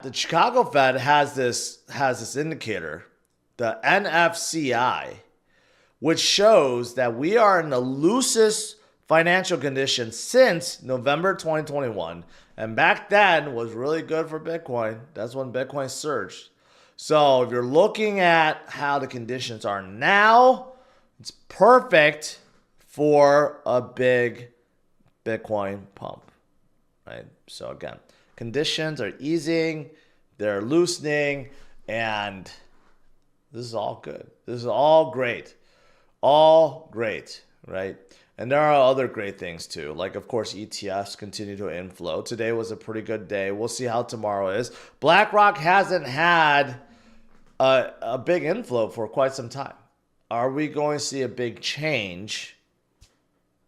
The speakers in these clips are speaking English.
The Chicago Fed has this indicator, the NFCI, which shows that we are in the loosest financial condition since November 2021. And back then was really good for Bitcoin. That's when Bitcoin surged. So if you're looking at how the conditions are now, it's perfect for a big Bitcoin pump, right? So again, conditions are easing, they're loosening, and this is all good. This is all great. All great, right? And there are other great things too. Like, of course, ETFs continue to inflow. Today was a pretty good day. We'll see how tomorrow is. BlackRock hasn't had a big inflow for quite some time. Are we going to see a big change?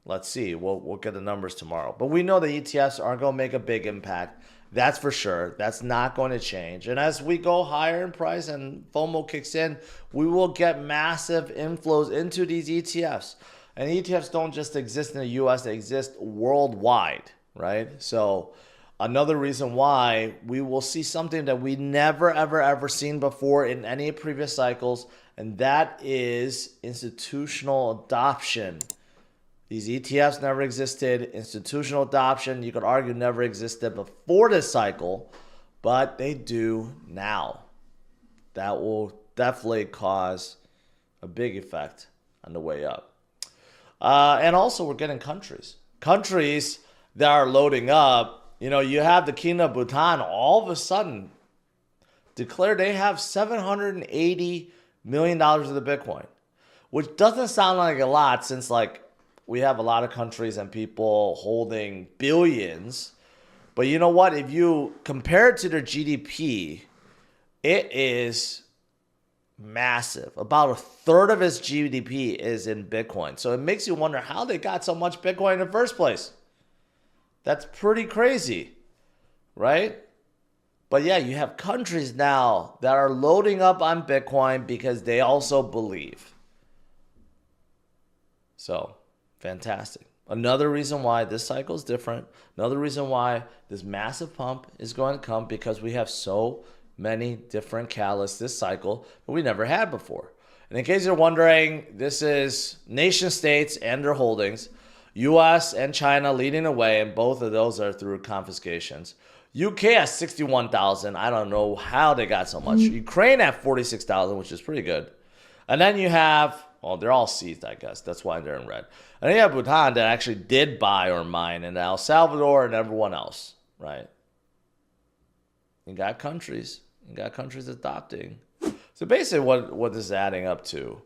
Let's see. We'll get the numbers tomorrow. But we know the ETFs aren't going to make a big impact. That's for sure. That's not going to change. And as we go higher in price and FOMO kicks in, we will get massive inflows into these ETFs. And ETFs don't just exist in the US, they exist worldwide, right? So another reason why we will see something that we never, ever seen before in any previous cycles, and that is institutional adoption. These ETFs never existed. Institutional adoption, you could argue, never existed before this cycle, but they do now. That will definitely cause a big effect on the way up. And also, we're getting countries that are loading up. You know, you have the Kingdom of Bhutan all of a sudden declare they have $780 million of the Bitcoin, which doesn't sound like a lot since, like, we have a lot of countries and people holding billions. But you know what? If you compare it to their GDP, it is massive. About a third of its GDP is in Bitcoin. So it makes you wonder how they got so much Bitcoin in the first place. That's pretty crazy, right? But yeah, you have countries now that are loading up on Bitcoin because they also believe. So fantastic. Another reason why this cycle is different. Another reason why this massive pump is going to come, because we have so many different catalysts this cycle that we never had before. And in case you're wondering, this is nation states and their holdings. US and China leading the way, and both of those are through confiscations. UK has 61,000. I don't know how they got so much. Ukraine at 46,000, which is pretty good. And then you have, well, they're all seized, I guess. That's why they're in red. And then you have Bhutan that actually did buy or mine, and El Salvador and everyone else, right? You got countries. You got countries adopting. So basically what this is adding up to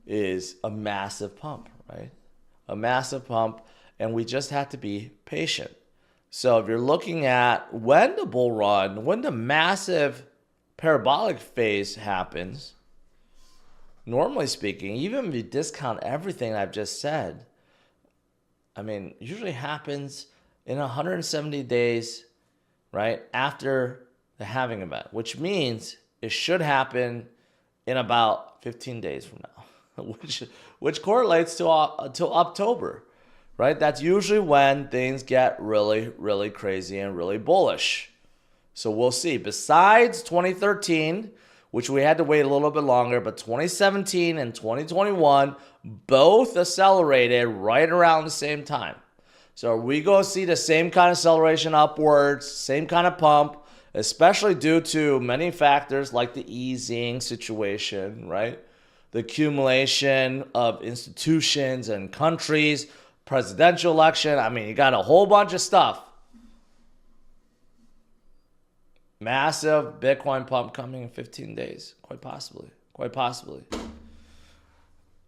is a massive pump, right? A massive pump, and we just have to be patient. So if you're looking at when the bull run, when the massive parabolic phase happens, normally speaking, even if you discount everything I've just said, I mean, usually happens in 170 days, right, after the halving event, which means it should happen in about 15 days from now, which correlates to October, right? That's usually when things get really, really crazy and really bullish. So we'll see. Besides 2013, which we had to wait a little bit longer, but 2017 and 2021 both accelerated right around the same time. So are we going to see the same kind of acceleration upwards, same kind of pump, especially due to many factors like the easing situation, right? The accumulation of institutions and countries, presidential election. I mean, you got a whole bunch of stuff. Massive Bitcoin pump coming in 15 days, quite possibly.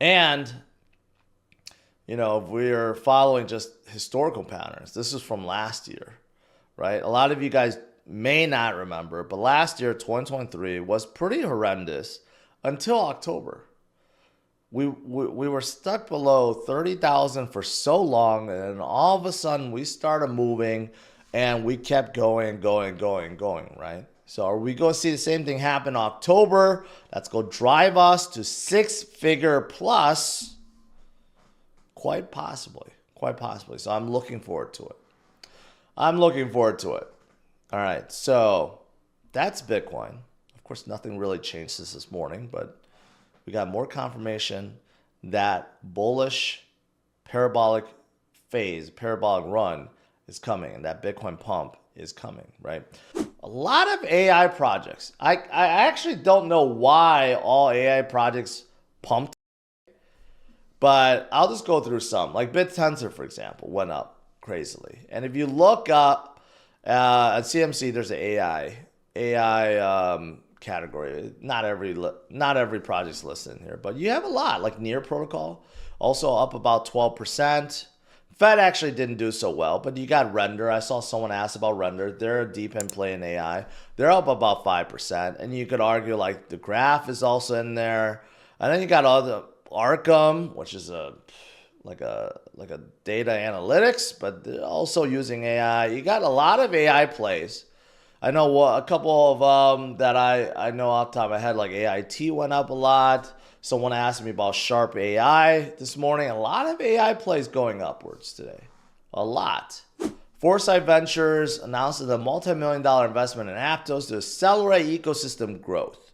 And, you know, if we're following just historical patterns, this is from last year, right? A lot of you guys may not remember, but last year, 2023, was pretty horrendous until October. We were stuck below 30,000 for so long, and all of a sudden we started moving, and we kept going, right? So are we going to see the same thing happen in October? That's going to drive us to six-figure plus? Quite possibly. So I'm looking forward to it. All right, so that's Bitcoin. Of course, nothing really changed this morning, but we got more confirmation that bullish parabolic phase, parabolic run is coming, and that Bitcoin pump is coming, right? A lot of AI projects. I actually don't know why all AI projects pumped, but I'll just go through some. Like BitTensor, for example, went up crazily. And if you look up at CMC, there's an AI category. Not every project's listed in here, but you have a lot. Like Near Protocol, also up about 12%. Fed actually didn't do so well, but you got Render. I saw someone ask about Render. They're deep in play in AI. They're up about 5%. And you could argue like the Graph is also in there. And then you got other Arkham, which is like a data analytics, but they're also using AI. You got a lot of AI plays. I know a couple of that I know off the top of my head, like AIT went up a lot. Someone asked me about Sharp AI this morning. A lot of AI plays going upwards today. A lot. Foresight Ventures announced a multi-million-dollar investment in Aptos to accelerate ecosystem growth.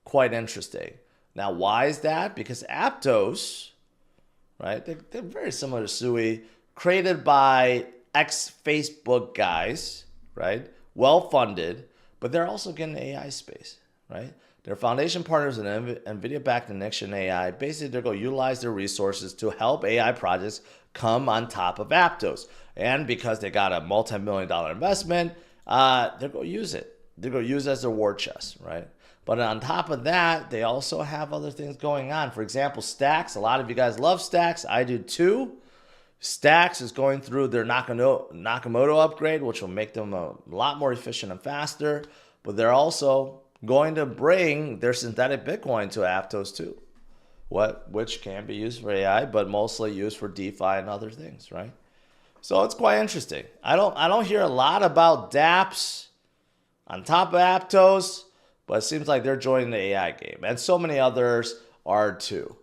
Quite interesting. Now, why is that? Because Aptos, right, they're very similar to Sui, created by ex-Facebook guys, right, well-funded, but they're also getting the AI space, right? Their foundation partners in NVIDIA-backed Next-Gen AI, basically they're going to utilize their resources to help AI projects come on top of Aptos. And because they got a multi-million-dollar investment, they're going to use it. They're going to use it as their war chest, right? But on top of that, they also have other things going on. For example, Stacks. A lot of you guys love Stacks. I do too. Stacks is going through their Nakamoto upgrade, which will make them a lot more efficient and faster. But they're also going to bring their synthetic Bitcoin to Aptos too, which can be used for AI, but mostly used for DeFi and other things, right? So it's quite interesting. I don't hear a lot about dApps on top of Aptos, but it seems like they're joining the AI game, and so many others are too.